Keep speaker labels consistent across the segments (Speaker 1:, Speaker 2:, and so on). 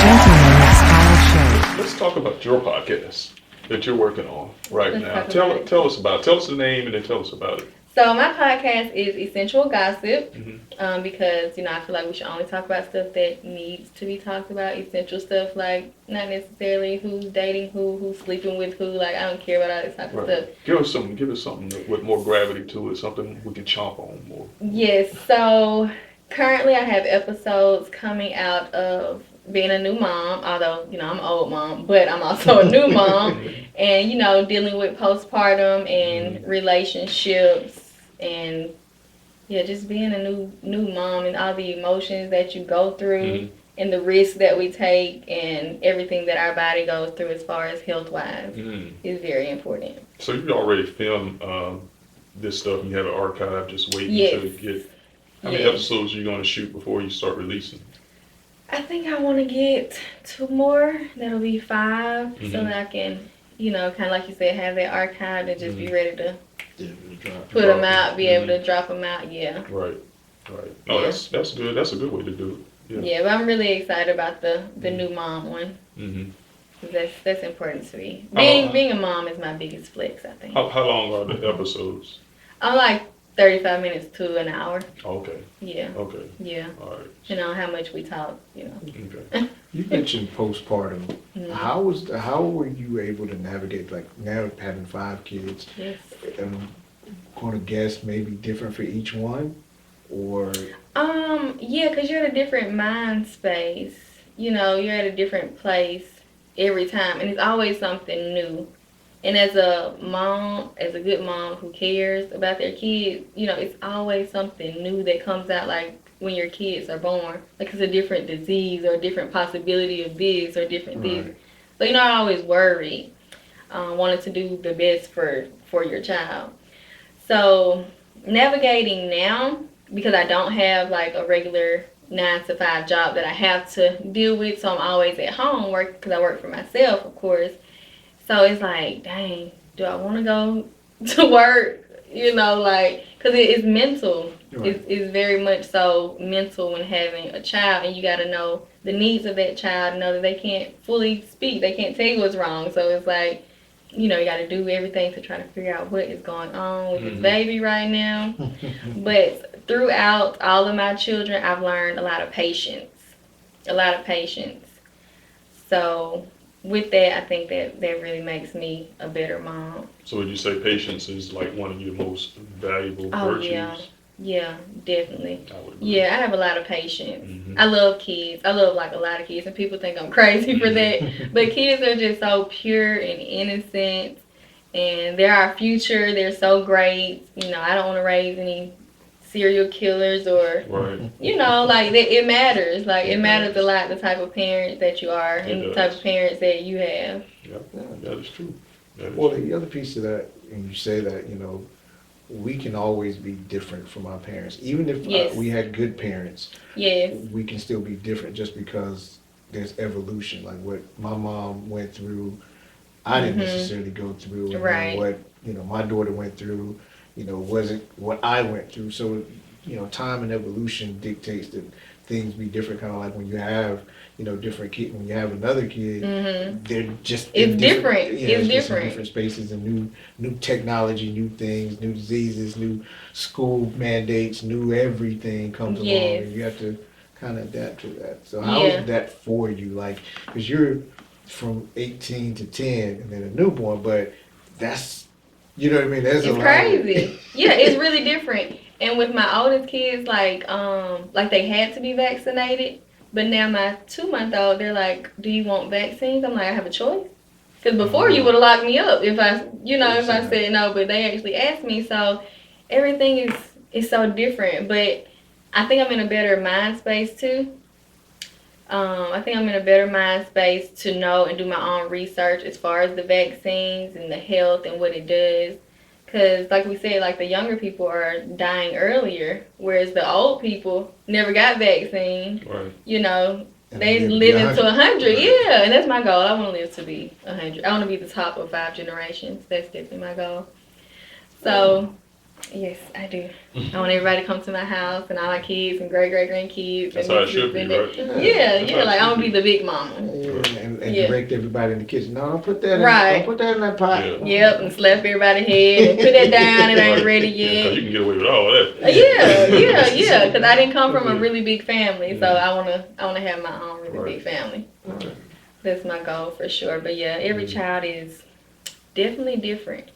Speaker 1: gentleman style show.
Speaker 2: Let's talk about your podcast that you're working on right
Speaker 3: Let's
Speaker 2: now.
Speaker 3: talk about it.
Speaker 2: Tell us about it. Tell us the name and then tell us about it.
Speaker 3: So my podcast is Essential Gossip,
Speaker 2: Mm-hmm.
Speaker 3: because I feel like we should only talk about stuff that needs to be talked about. Essential stuff, like not necessarily who's dating who's sleeping with who. Like I don't care about all this type of stuff.
Speaker 2: Give us something with more gravity to it. Something we can chomp on more.
Speaker 3: Yes. So currently I have episodes coming out of being a new mom, although I'm an old mom, but I'm also a new mom, and dealing with postpartum and relationships. And just being a new mom and all the emotions that you go through and the risks that we take and everything that our body goes through as far as health-wise is very important.
Speaker 2: So you already filmed this stuff and you have an archive just waiting to get. How many episodes are you going to shoot before you start releasing?
Speaker 3: I think I want to get 2 more. That'll be 5, so that I can, kind of like you said, have that archive and just be ready to put them out, be able to drop them out. Yeah.
Speaker 2: Right. No, that's good. That's a good way to do it.
Speaker 3: Yeah, but I'm really excited about the new mom one.
Speaker 2: Mm-hmm.
Speaker 3: 'Cause that's important to me. Being a mom is my biggest flex, I think.
Speaker 2: How long are the episodes?
Speaker 3: I'm like 35 minutes to an hour.
Speaker 2: Okay.
Speaker 3: Yeah.
Speaker 2: Okay.
Speaker 3: Yeah.
Speaker 2: All right.
Speaker 3: How much we talk,
Speaker 2: Okay.
Speaker 4: You mentioned postpartum. How were you able to navigate, like now having 5 kids?
Speaker 3: Yes.
Speaker 4: I'm going to guess maybe different for each one, or
Speaker 3: Yeah, because you're at a different mind space. You're at a different place every time, and it's always something new. And as a mom, as a good mom who cares about their kids, it's always something new that comes out, like when your kids are born. Like it's a different disease or a different possibility of this or different this. So, I always worry, wanted to do the best for your child. So navigating now, because I don't have like a regular 9-to-5 job that I have to deal with, so I'm always at home working because I work for myself, of course. So it's like, dang, do I want to go to work? Because it's mental.
Speaker 4: Right.
Speaker 3: It's very much so mental when having a child, and you got to know the needs of that child, know that they can't fully speak. They can't tell you what's wrong. So it's like, you got to do everything to try to figure out what is going on with this baby right now. But throughout all of my children, I've learned a lot of patience. So with that, I think that really makes me a better mom.
Speaker 2: So would you say patience is like one of your most valuable virtues?
Speaker 3: Yeah, definitely.
Speaker 2: I would agree.
Speaker 3: Yeah, I have a lot of patience. I love kids. I love like a lot of kids, and people think I'm crazy for that. But kids are just so pure and innocent, and they're our future. They're so great. I don't want to raise any serial killers or, it matters. Like, it matters a lot, the type of parents that you are and the type of parents that you have.
Speaker 2: Yeah, that is true.
Speaker 4: Well, the other piece of that, and you say that, we can always be different from our parents. Even if we had good parents, we can still be different just because there's evolution. Like what my mom went through, I didn't necessarily go through. And
Speaker 3: right.
Speaker 4: What, my daughter went through, wasn't what I went through. So, time and evolution dictates that things be different. Kind of like when you have, different kids. When you have another kid, they're just
Speaker 3: it's different.
Speaker 4: Yeah,
Speaker 3: it's
Speaker 4: just
Speaker 3: different.
Speaker 4: In different spaces and new technology, new things, new diseases, new school mandates, new everything comes along, and you have to kind of adapt to that. So how is that for you? Like, because you're from 18 to 10 and then a newborn, but that's, you know what I mean? That's
Speaker 3: it's crazy. Yeah, it's really different. And with my oldest kids, like they had to be vaccinated. But now my 2-month-old, they're like, do you want vaccines? I'm like, I have a choice. Because before you would have locked me up if I said no. But they actually asked me. So everything is so different. But I think I'm in a better mind space too. I think I'm in a better mind space to know and do my own research as far as the vaccines and the health and what it does. Because, like we said, like the younger people are dying earlier, whereas the old people never got vaccine.
Speaker 2: Right.
Speaker 3: They live into 100. Yeah, and that's my goal. I want to live to be 100. I want to be the top of 5 generations. That's definitely my goal. So, Yes, I do. I want everybody to come to my house and all my kids and great-great-grandkids.
Speaker 2: That's
Speaker 3: and
Speaker 2: how it should be, right?
Speaker 3: Yeah,
Speaker 2: That's how
Speaker 3: yeah.
Speaker 2: it
Speaker 3: Like, I'm
Speaker 2: should
Speaker 3: going to be
Speaker 2: be.
Speaker 3: the big mama.
Speaker 4: And
Speaker 3: Yeah.
Speaker 4: direct everybody in the kitchen. No, don't put that in.
Speaker 3: Right.
Speaker 4: Don't put that in that pot.
Speaker 2: Yeah.
Speaker 3: Yep, and slap everybody's head and put that down. It ain't
Speaker 2: Right.
Speaker 3: ready
Speaker 2: Yeah,
Speaker 3: yet.
Speaker 2: 'cause you can get away with all that.
Speaker 3: Yeah. Because I didn't come from a really big family, so
Speaker 2: Mm-hmm.
Speaker 3: I wanna have my own really
Speaker 2: Right.
Speaker 3: big family.
Speaker 2: Right.
Speaker 3: That's my goal for sure. But yeah, every
Speaker 2: Mm-hmm.
Speaker 3: child is definitely different.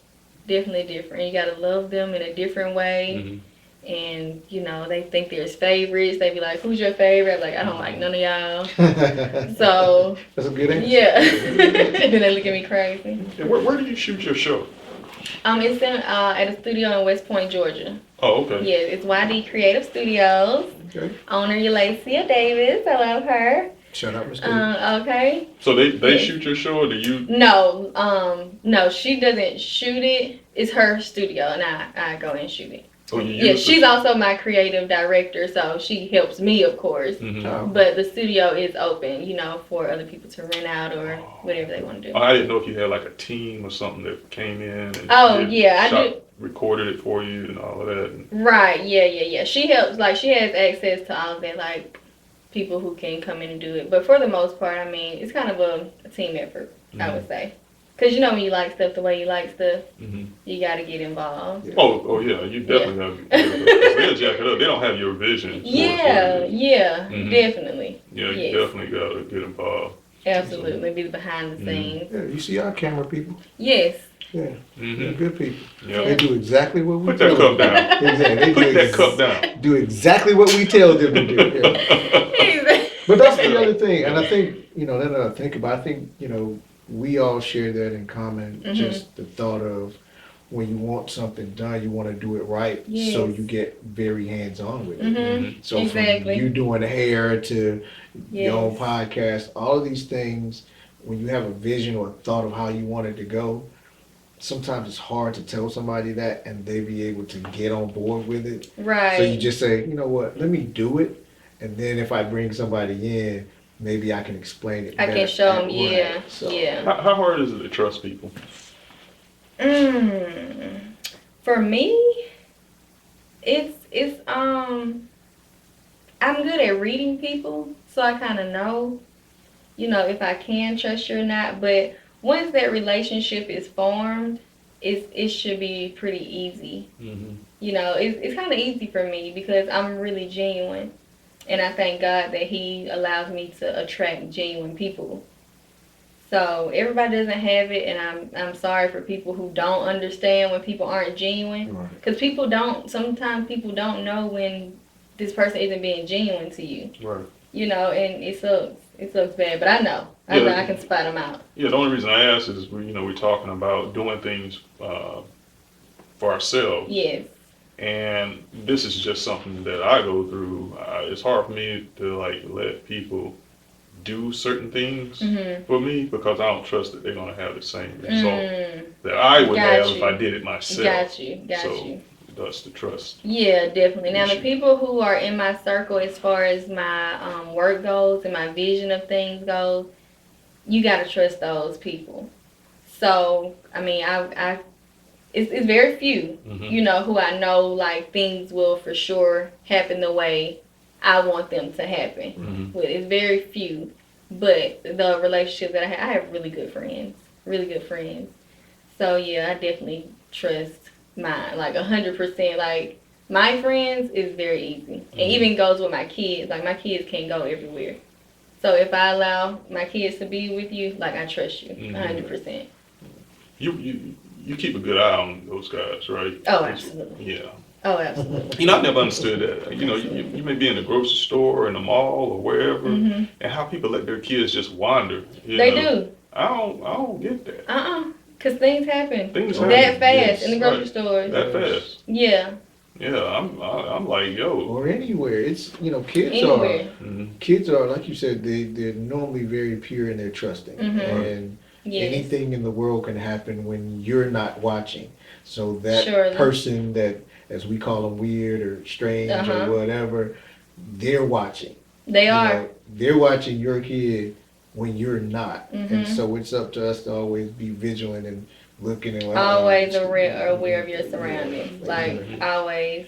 Speaker 3: Definitely different. You gotta love them in a different way.
Speaker 2: Mhm.
Speaker 3: And you know, they think there's favorites. They be like, "Who's your favorite?" I'm like, I don't like none of y'all. So
Speaker 4: That's a good answer.
Speaker 3: yeah. Then they look at me crazy.
Speaker 2: And where do you shoot your show?
Speaker 3: It's in at a studio in West Point, Georgia.
Speaker 2: Oh, okay.
Speaker 3: Yeah, it's YD Creative Studios.
Speaker 4: Okay.
Speaker 3: Owner Yulacia Davis. I love her.
Speaker 4: Shout out, Mr.
Speaker 3: Okay.
Speaker 2: So they
Speaker 3: Yeah.
Speaker 2: shoot your show, or do you?
Speaker 3: No, she doesn't shoot it. It's her studio, and I go and shoot it.
Speaker 2: Oh, you
Speaker 3: Yeah,
Speaker 2: use
Speaker 3: she's also my creative director, so she helps me, of course.
Speaker 2: Mm-hmm.
Speaker 4: Oh.
Speaker 3: But the studio is open, for other people to rent out or whatever they want to do.
Speaker 2: I didn't know if you had like a team or something that came in and
Speaker 3: I do.
Speaker 2: recorded it for you and all of that.
Speaker 3: Right, yeah. She helps, like, she has access to all of that, like, people who can come in and do it. But for the most part, I mean, it's kind of a team effort, I would say. Because, when you like stuff the way you like stuff,
Speaker 2: Mm-hmm.
Speaker 3: you got to get involved.
Speaker 4: Yeah.
Speaker 2: Oh yeah, you definitely have. Because they'll jack it up. They don't have your vision. for it.
Speaker 3: Yeah,
Speaker 2: Mhm.
Speaker 3: definitely.
Speaker 2: Yeah, you
Speaker 3: Yes.
Speaker 2: definitely got to get involved.
Speaker 3: Absolutely. Be behind the scenes.
Speaker 4: Yeah, you see our camera people.
Speaker 3: Yes.
Speaker 4: Yeah, they're
Speaker 2: Mm-hmm.
Speaker 4: good people.
Speaker 2: Yeah.
Speaker 4: They do exactly what we
Speaker 2: Put
Speaker 4: tell
Speaker 2: that cup
Speaker 4: them.
Speaker 2: down.
Speaker 4: Exactly. They
Speaker 2: Put
Speaker 4: do
Speaker 2: that cup down.
Speaker 4: Do exactly what we tell them to do. Yeah. But that's the other thing, and I think, now that I think about it, I think, we all share that in common,
Speaker 3: Mhm.
Speaker 4: just the thought of when you want something done, you want to do it right,
Speaker 3: Yes.
Speaker 4: so you get very hands-on with it.
Speaker 3: Mm-hmm.
Speaker 4: So
Speaker 3: Exactly.
Speaker 4: from you doing hair to your own
Speaker 3: Yes.
Speaker 4: podcast, all of these things, when you have a vision or a thought of how you want it to go, sometimes it's hard to tell somebody that and they be able to get on board with it.
Speaker 3: Right.
Speaker 4: So you just say, you know what, let me do it. And then if I bring somebody in, maybe I can explain it
Speaker 3: I
Speaker 4: better.
Speaker 3: can show them,
Speaker 4: Right.
Speaker 3: yeah.
Speaker 4: So,
Speaker 3: Yeah.
Speaker 2: How hard is it to trust people?
Speaker 3: For me, it's I'm good at reading people, so I kind of know, if I can trust you or not. But once that relationship is formed, it should be pretty easy.
Speaker 2: Mm-hmm.
Speaker 3: It's kind of easy for me because I'm really genuine, and I thank God that He allows me to attract genuine people. So everybody doesn't have it, and I'm sorry for people who don't understand when people aren't genuine,
Speaker 4: Right.
Speaker 3: because sometimes people don't know when this person isn't being genuine to you,
Speaker 2: Right.
Speaker 3: and it sucks bad, but I know I can spot them out.
Speaker 2: Yeah, the only reason I ask is we're talking about doing things for ourselves.
Speaker 3: Yes.
Speaker 2: And this is just something that I go through. It's hard for me to let people do certain things
Speaker 3: Mhm.
Speaker 2: for me because I don't trust that they're gonna have the same result
Speaker 3: Mm.
Speaker 2: that I would
Speaker 3: Got
Speaker 2: have
Speaker 3: you.
Speaker 2: if I did it myself.
Speaker 3: Got you.
Speaker 2: So
Speaker 3: You.
Speaker 2: that's the trust.
Speaker 3: Yeah, definitely. Now, the
Speaker 2: Issue.
Speaker 3: people who are in my circle, as far as my work goes and my vision of things goes, you gotta trust those people. So, I mean, it's very few,
Speaker 2: Mhm.
Speaker 3: who I know things will for sure happen the way I want them to happen.
Speaker 2: Mhm.
Speaker 3: But it's very few. But the relationships that I have really good friends. Really good friends. So, yeah, I definitely trust mine, 100%. My friends is very easy. And even goes with my kids. My kids can't go everywhere. So if I allow my kids to be with you, I trust you, 100%.
Speaker 2: You keep a good eye on those guys, right?
Speaker 3: Oh, absolutely.
Speaker 2: Yeah.
Speaker 3: Oh, absolutely.
Speaker 2: I never understood that. You may be in the grocery store, in the mall, or wherever,
Speaker 3: Mhm.
Speaker 2: and how people let their kids just wander.
Speaker 3: They do.
Speaker 2: I don't get that.
Speaker 3: Because things happen.
Speaker 2: Things
Speaker 3: that
Speaker 2: happen.
Speaker 3: fast
Speaker 4: Yes,
Speaker 3: in the grocery
Speaker 2: right.
Speaker 3: stores.
Speaker 2: That fast.
Speaker 3: Yeah.
Speaker 2: Yeah, I'm like, yo.
Speaker 4: Or anywhere. It's,
Speaker 3: Anywhere.
Speaker 4: kids are, like you said, they're normally very pure and they're trusting.
Speaker 3: Mhm.
Speaker 4: And
Speaker 3: Yes.
Speaker 4: anything in the world can happen when you're not watching. So that
Speaker 3: Surely.
Speaker 4: person that, as we call them, weird or strange
Speaker 3: Uh-huh.
Speaker 4: or whatever, they're watching.
Speaker 3: They are.
Speaker 4: They're watching your kid when you're not.
Speaker 3: Mhm.
Speaker 4: And so it's up to us to always be vigilant and looking and
Speaker 3: Always aware of your surroundings. Like, always.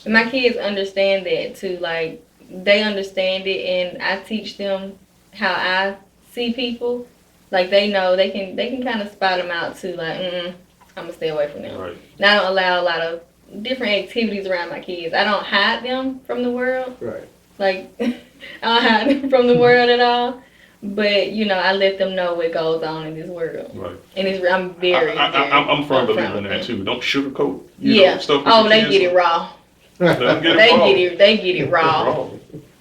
Speaker 3: My kids understand that too. Like, they understand it, and I teach them how I see people. Like, they know they can kind of spot them out too. Like, I'm gonna stay away from them.
Speaker 2: Right.
Speaker 3: And I don't allow a lot of different activities around my kids. I don't hide them from the world.
Speaker 4: Right.
Speaker 3: Like, I don't hide them from the world at all. But, you know, I let them know what goes on in this world.
Speaker 2: Right.
Speaker 3: And I'm very,
Speaker 2: I'm firm
Speaker 3: upfront
Speaker 2: believer in
Speaker 3: with
Speaker 2: that
Speaker 3: them.
Speaker 2: too. Don't sugarcoat.
Speaker 3: Yeah.
Speaker 2: Stuff
Speaker 3: Oh, they get it raw.
Speaker 2: They
Speaker 3: They get it raw.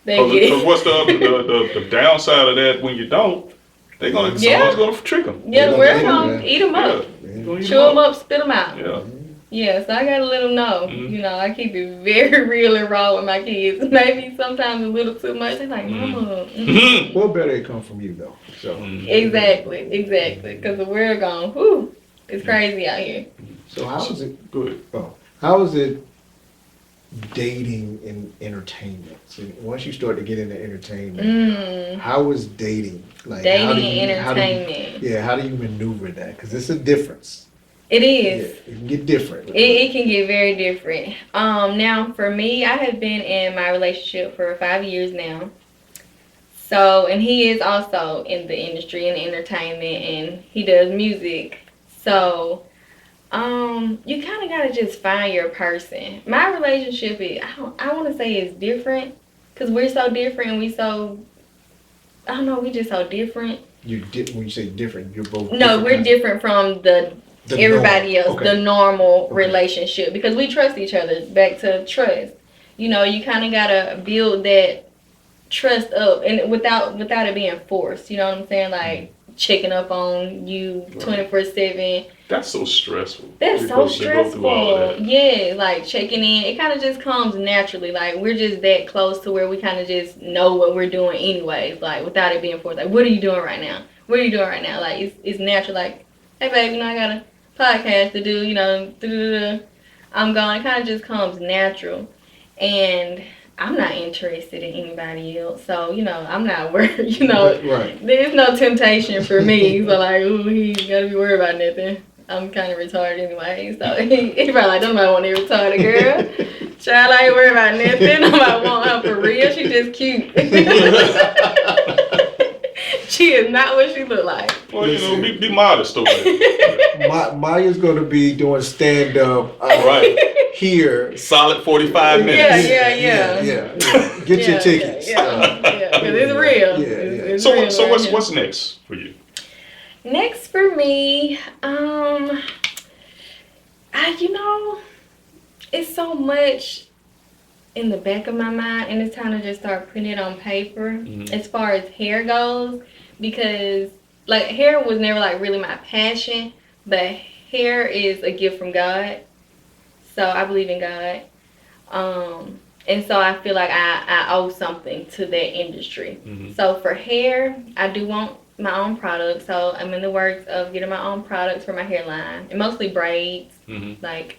Speaker 3: They get
Speaker 2: Because
Speaker 3: it.
Speaker 2: what's the downside of that when you don't? Someone's gonna trick them.
Speaker 3: Yeah, we're gonna eat them up. Chew them up, spit them out.
Speaker 2: Yeah.
Speaker 3: Yeah, so I gotta let them know.
Speaker 2: Mm-hmm.
Speaker 3: You know, I keep it very real and raw with my kids. Maybe sometimes a little too much. They're like, Mama. Mm-hmm.
Speaker 4: Well, better it come from you though. So
Speaker 3: Exactly. Because the world gone, whew, it's crazy out here.
Speaker 4: So how is it?
Speaker 2: Good.
Speaker 4: Oh, how is it dating in entertainment? So once you start to get into entertainment, how is dating? Like
Speaker 3: Dating and entertainment.
Speaker 4: How do you maneuver that? Because it's a difference.
Speaker 3: It is.
Speaker 4: Yeah, it can get different.
Speaker 3: It can get very different. Now for me, I have been in my relationship for 5 years now. So, and he is also in the industry, in entertainment, and he does music. So, you kind of gotta just find your person. My relationship is, I want to say it's different, because we're so different, and we just so different.
Speaker 4: When you say different, you're both.
Speaker 3: No, we're different from everybody
Speaker 4: norm.
Speaker 3: else,
Speaker 4: Okay.
Speaker 3: the normal relationship, because we trust each other. Back to trust. You know, you kind of gotta build that trust up, and without it being forced. You know what I'm saying? Like checking up on you 24/7.
Speaker 2: That's so stressful.
Speaker 3: That's so
Speaker 2: Go through all of
Speaker 3: stressful.
Speaker 2: that.
Speaker 3: Yeah, like checking in. It kind of just comes naturally. Like we're just that close to where we kind of just know what we're doing anyways. Like without it being forced. Like, what are you doing right now? What are you doing right now? Like it's natural. Like, hey babe, you know I got a podcast to do. You know, I'm gone. It kind of just comes natural, and I'm not interested in anybody else. So, you know, I'm not worried. You know, There's no temptation for me. So like, ooh, he gotta be worried about nothing. I'm kind of retarded anyway, so he probably like, don't nobody want a retarded girl. Child, I ain't worried about nothing. Nobody want her for real. She just cute. She is not what she look like.
Speaker 2: Well, you know, be modest over there.
Speaker 4: Maya's gonna be doing stand up here.
Speaker 2: Solid 45 minutes.
Speaker 3: Yeah.
Speaker 4: Get your tickets.
Speaker 3: Yeah. Because it's real. It's real
Speaker 2: So
Speaker 3: right
Speaker 2: what's next for you?
Speaker 3: Next for me, it's so much in the back of my mind, and it's time to just start putting it on paper as far as hair goes, because like hair was never like really my passion, but hair is a gift from God, so I believe in God, and so I feel like I owe something to that industry. So for hair, I do want my own products, so I'm in the works of getting my own products for my hairline, and mostly braids, like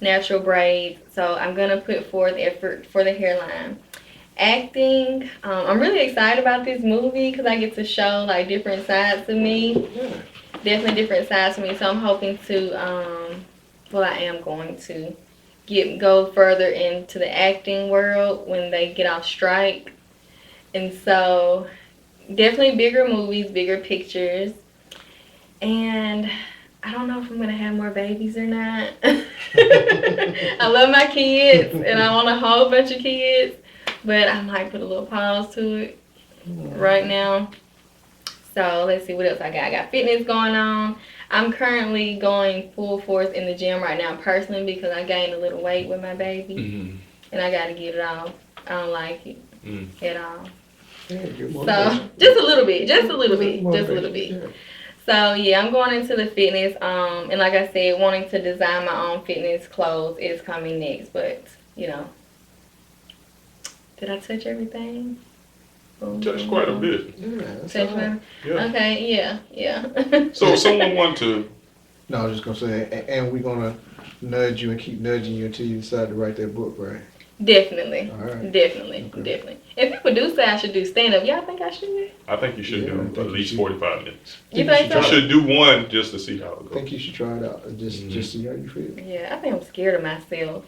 Speaker 3: natural braids. So I'm gonna put forth effort for the hairline. Acting, I'm really excited about this movie because I get to show like different sides of me, definitely different sides of me. So I'm hoping to, I am going to go further into the acting world when they get off strike. And so, definitely bigger movies, bigger pictures. And I don't know if I'm going to have more babies or not. I love my kids, and I want a whole bunch of kids. But I might put a little pause to it right now. So, let's see what else I got. I got fitness going on. I'm currently going full force in the gym right now personally because I gained a little weight with my baby.
Speaker 2: Mm-hmm.
Speaker 3: And I got to get it off. I don't like it at all.
Speaker 4: Yeah,
Speaker 3: So, just a little bit. Just a little bit.
Speaker 4: Yeah.
Speaker 3: So, yeah, I'm going into the fitness. And like I said, wanting to design my own fitness clothes is coming next. But, you know, did I touch everything?
Speaker 2: Touched quite a bit.
Speaker 3: Yeah.
Speaker 2: Yeah.
Speaker 3: Okay, yeah.
Speaker 2: So if someone want to,
Speaker 4: No, I was just gonna say, and we're gonna nudge you and keep nudging you until you decide to write that book, right?
Speaker 3: Definitely.
Speaker 4: All right.
Speaker 3: Definitely.
Speaker 4: Okay.
Speaker 3: Definitely. If people do say I should do stand-up, y'all think I should?
Speaker 2: I think you should
Speaker 4: Yeah, I
Speaker 2: do
Speaker 4: think
Speaker 2: at
Speaker 4: you
Speaker 2: least
Speaker 4: should.
Speaker 2: 45 minutes.
Speaker 3: You think
Speaker 2: You
Speaker 3: so?
Speaker 2: should do one just to see how it
Speaker 4: I
Speaker 2: goes.
Speaker 4: think you should try it out, just see how you feel.
Speaker 3: Yeah, I think I'm scared of myself.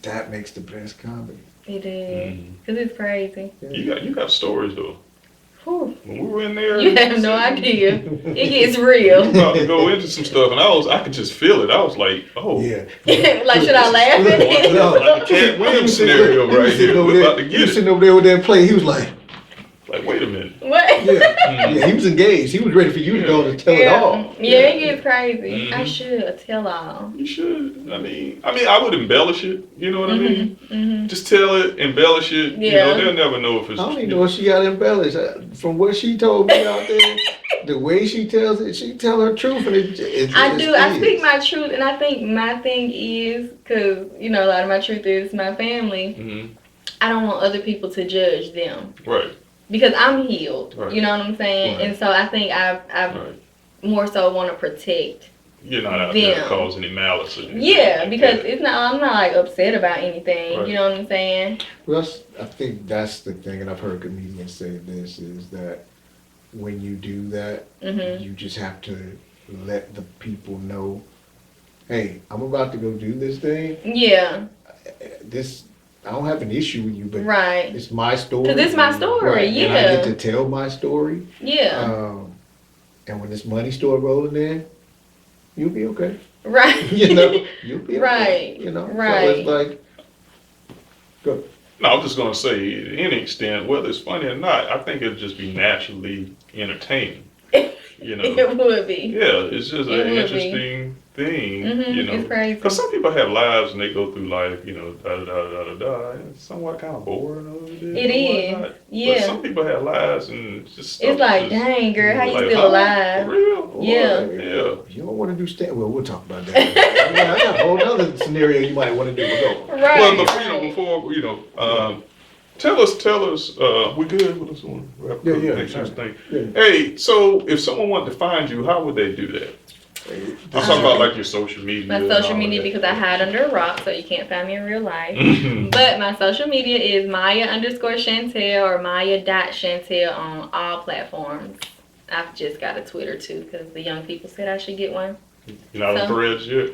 Speaker 4: That makes the best comedy.
Speaker 3: It is.
Speaker 2: Mhm.
Speaker 3: Because it's crazy.
Speaker 2: You got stories though.
Speaker 3: Whew.
Speaker 2: When we were in there,
Speaker 3: You have no idea. It gets
Speaker 2: we
Speaker 3: real.
Speaker 2: were about to go into some stuff, and I could just feel it. I was like, oh,
Speaker 4: Yeah.
Speaker 3: Like, should I laugh at it?
Speaker 4: No.
Speaker 2: like the Cat Williams scenario right here. We're about to
Speaker 4: He
Speaker 2: get
Speaker 4: was
Speaker 2: it.
Speaker 4: sitting over there with that plate. He was like,
Speaker 2: Like, wait a minute.
Speaker 3: What?
Speaker 4: yeah, he was engaged. He was ready for you to go to tell it all.
Speaker 3: Yeah, it gets crazy. I
Speaker 2: Mhm.
Speaker 3: should tell all.
Speaker 2: You should. I mean, I would embellish it. You know what I mean?
Speaker 3: Mm-hmm.
Speaker 2: Just tell it, embellish it. You
Speaker 3: Yeah.
Speaker 2: know, they'll never know if it's.
Speaker 4: I don't even know if she got embellished. From what she told me out there, the way she tells it, she tell her truth, and it
Speaker 3: I
Speaker 4: just
Speaker 3: do. I
Speaker 4: is.
Speaker 3: speak my truth, and I think my thing is, because, you know, a lot of my truth is my family.
Speaker 2: Mhm.
Speaker 3: I don't want other people to judge them.
Speaker 2: Right.
Speaker 3: Because I'm healed.
Speaker 2: Right.
Speaker 3: You know what I'm saying?
Speaker 2: Right.
Speaker 3: And so I think I've
Speaker 2: Right.
Speaker 3: more so want to protect.
Speaker 2: You're not out there to
Speaker 3: Them.
Speaker 2: cause any malice. Or anything
Speaker 3: Yeah,
Speaker 2: like
Speaker 3: because
Speaker 2: that.
Speaker 3: it's not. I'm not like upset about anything.
Speaker 2: Right.
Speaker 3: You know what I'm saying?
Speaker 4: Well, I think that's the thing, and I've heard comedians say this, is that when you do that,
Speaker 3: Mhm.
Speaker 4: you just have to let the people know, hey, I'm about to go do this thing.
Speaker 3: Yeah.
Speaker 4: I don't have an issue with you, but
Speaker 3: Right.
Speaker 4: it's my story.
Speaker 3: Because it's my story.
Speaker 4: Right, and I
Speaker 3: Yeah.
Speaker 4: get to tell my story.
Speaker 3: Yeah.
Speaker 4: And when this money start rolling in, you'll be okay.
Speaker 3: Right.
Speaker 4: You know, you'll be okay.
Speaker 3: Right.
Speaker 4: You know,
Speaker 3: Right.
Speaker 4: So it's like, go.
Speaker 2: No, I'm just gonna say, to any extent, whether it's funny or not, I think it'd just be naturally entertaining. You know.
Speaker 3: It would be.
Speaker 2: Yeah, it's just
Speaker 3: It
Speaker 2: an
Speaker 3: would be.
Speaker 2: interesting thing,
Speaker 3: Mhm,
Speaker 2: you know.
Speaker 3: it's crazy.
Speaker 2: Because some people have lives and they go through life, you know, da da da da da da. And it's somewhat kind of boring.
Speaker 3: It is.
Speaker 2: But
Speaker 3: Yeah.
Speaker 2: some people have lives and it's just.
Speaker 3: It's like,
Speaker 2: just,
Speaker 3: dang, girl, how you
Speaker 2: like,
Speaker 3: still
Speaker 2: huh?
Speaker 3: alive?
Speaker 2: For real?
Speaker 3: Yeah.
Speaker 2: Yeah.
Speaker 4: You don't want to do stand. Well, we'll talk about that. I got a whole other scenario you might want to do. But go.
Speaker 3: Right.
Speaker 2: Well, before tell us, we good with this one?
Speaker 4: Yeah.
Speaker 2: Make sure this thing.
Speaker 4: Yeah.
Speaker 2: Hey, so if someone wanted to find you, how would they do that? I'm talking about like your social media.
Speaker 3: My
Speaker 2: and
Speaker 3: social
Speaker 2: all
Speaker 3: media,
Speaker 2: of that.
Speaker 3: because I hide under a rock, so you can't find me in real life.
Speaker 2: Mhm.
Speaker 3: But my social media is Miya_Chantelle or Miya.Chantelle on all platforms. I've just got a Twitter too, because the young people said I should get one.
Speaker 2: You're not on
Speaker 3: So-
Speaker 2: Threads yet?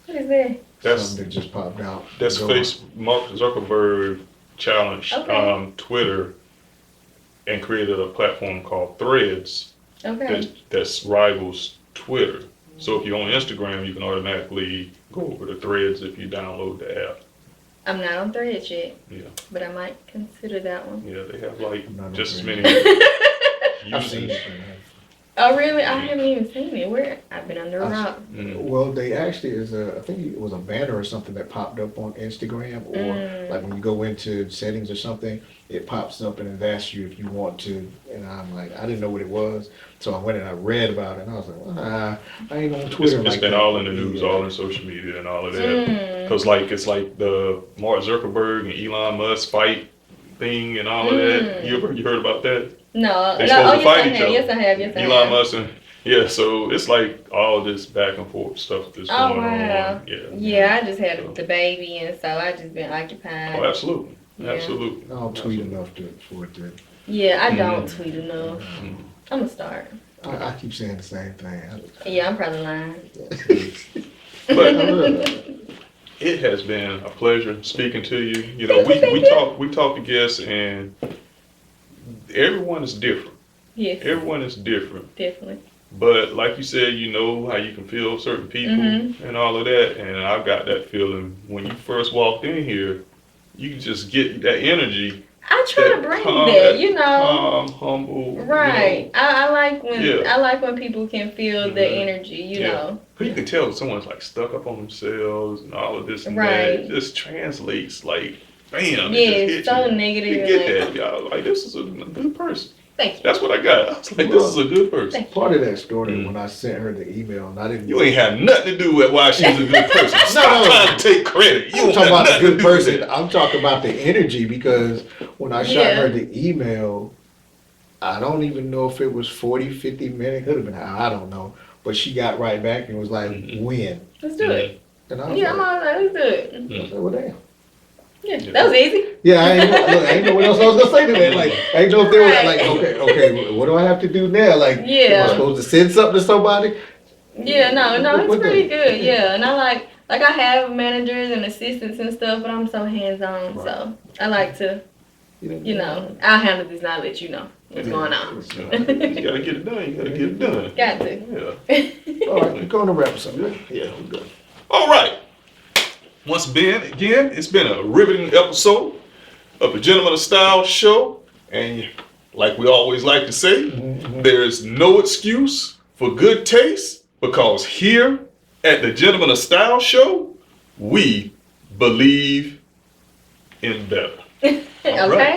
Speaker 3: What is that?
Speaker 2: That's
Speaker 4: Something that just popped out.
Speaker 2: that's
Speaker 4: Go.
Speaker 2: Mark Zuckerberg challenged
Speaker 3: Okay.
Speaker 2: Twitter and created a platform called Threads
Speaker 3: Okay.
Speaker 2: that's rivals Twitter. So if you're on Instagram, you can automatically go over to Threads if you download the app.
Speaker 3: I'm not on Threads yet,
Speaker 2: Yeah,
Speaker 3: but I might consider that one.
Speaker 2: yeah, they have like
Speaker 4: I'm not on
Speaker 2: just as
Speaker 4: Threads.
Speaker 2: many
Speaker 4: I've seen
Speaker 2: users.
Speaker 4: it.
Speaker 3: Oh, really? I haven't even seen it. Where? I've been under a
Speaker 4: I've-
Speaker 3: rock.
Speaker 2: Mm.
Speaker 4: Well, they actually I think it was a banner or something that popped up on Instagram, or like when you go into settings or something, it pops up and it asks you if you want to. And I'm like, I didn't know what it was, so I went and I read about it, and I was like, well, I ain't on Twitter.
Speaker 2: It's
Speaker 4: like
Speaker 2: been
Speaker 4: that.
Speaker 2: all in the news,
Speaker 4: Yeah.
Speaker 2: all in social media, and all of that.
Speaker 3: Mm.
Speaker 2: Because it's like the Mark Zuckerberg and Elon Musk fight thing and all of that. You heard about that?
Speaker 3: No.
Speaker 2: They
Speaker 3: No.
Speaker 2: supposed
Speaker 3: Oh,
Speaker 2: to
Speaker 3: yes,
Speaker 2: fight
Speaker 3: I
Speaker 2: each
Speaker 3: have.
Speaker 2: other.
Speaker 3: Yes, I have. Yes, I have.
Speaker 2: Elon Musk and so it's like all this back and forth stuff that's
Speaker 3: Oh,
Speaker 2: going
Speaker 3: wow.
Speaker 2: on. Yeah.
Speaker 3: Yeah, I just had the baby, and so I just been occupied.
Speaker 2: Oh, absolutely,
Speaker 3: Yeah.
Speaker 2: absolutely.
Speaker 4: I don't tweet enough for it to.
Speaker 3: Yeah, I don't tweet enough.
Speaker 2: Mhm.
Speaker 3: I'm gonna start.
Speaker 4: I keep saying the same thing.
Speaker 3: Yeah, I'm probably lying.
Speaker 2: But
Speaker 4: I love it.
Speaker 2: it has been a pleasure speaking to you. You know, we talk to guests, and everyone is different.
Speaker 3: Yes.
Speaker 2: Everyone is different.
Speaker 3: Definitely.
Speaker 2: But like you said, you know how you can feel certain people and all of that. And I've got that feeling when you first walked in here, you can just get that energy.
Speaker 3: I try to bring that, you know.
Speaker 2: Calm, humble.
Speaker 3: Right.
Speaker 2: You know.
Speaker 3: I like when
Speaker 2: Yeah.
Speaker 3: I like when people can feel the energy, you know.
Speaker 2: You can tell someone's like stuck up on themselves and all of this and
Speaker 3: Right.
Speaker 2: that. It just translates like bam.
Speaker 3: Yeah,
Speaker 2: it
Speaker 3: it's
Speaker 2: just
Speaker 3: so
Speaker 2: hits you.
Speaker 3: negative.
Speaker 2: You get that, y'all. Like, this is a good person.
Speaker 3: Thank you.
Speaker 2: That's what I got. I was like, this is a good person.
Speaker 4: Part of that story when I sent her the email, and I didn't.
Speaker 2: You ain't had nothing to do with why she's a good person. Stop trying to take credit. You
Speaker 4: I'm
Speaker 2: don't
Speaker 4: talking
Speaker 2: have
Speaker 4: about a
Speaker 2: nothing to
Speaker 4: good
Speaker 2: do with
Speaker 4: person.
Speaker 2: it.
Speaker 4: I'm talking about the energy, because when I shot her the email, I don't even know if it was 40, 50 minutes. Could have been, I don't know. But she got right back and was like, when?
Speaker 3: Let's do it.
Speaker 4: And I was
Speaker 3: Yeah, I'm
Speaker 4: like,
Speaker 3: all like, let's do it.
Speaker 4: I said, well, damn.
Speaker 3: Yeah, that was easy.
Speaker 4: Yeah, I ain't know what else I was gonna say to that. Like, I ain't know if they were like, okay, what do I have to do now? Like, am I supposed to send something to somebody?
Speaker 3: Yeah, no, it's pretty good. Yeah, and I like I have managers and assistants and stuff, but I'm so hands on, so I like to, you know, I'll handle this and I'll let you know what's going on.
Speaker 2: You gotta get it done. You gotta get it done.
Speaker 3: Got to.
Speaker 2: Yeah.
Speaker 4: All right, we're going to wrap something.
Speaker 2: Yeah, we're good. All right. Once again, it's been a riveting episode of the Gentleman of Style show. And like we always like to say, there is no excuse for good taste, because here at the Gentleman of Style show, we believe in better.
Speaker 3: Okay.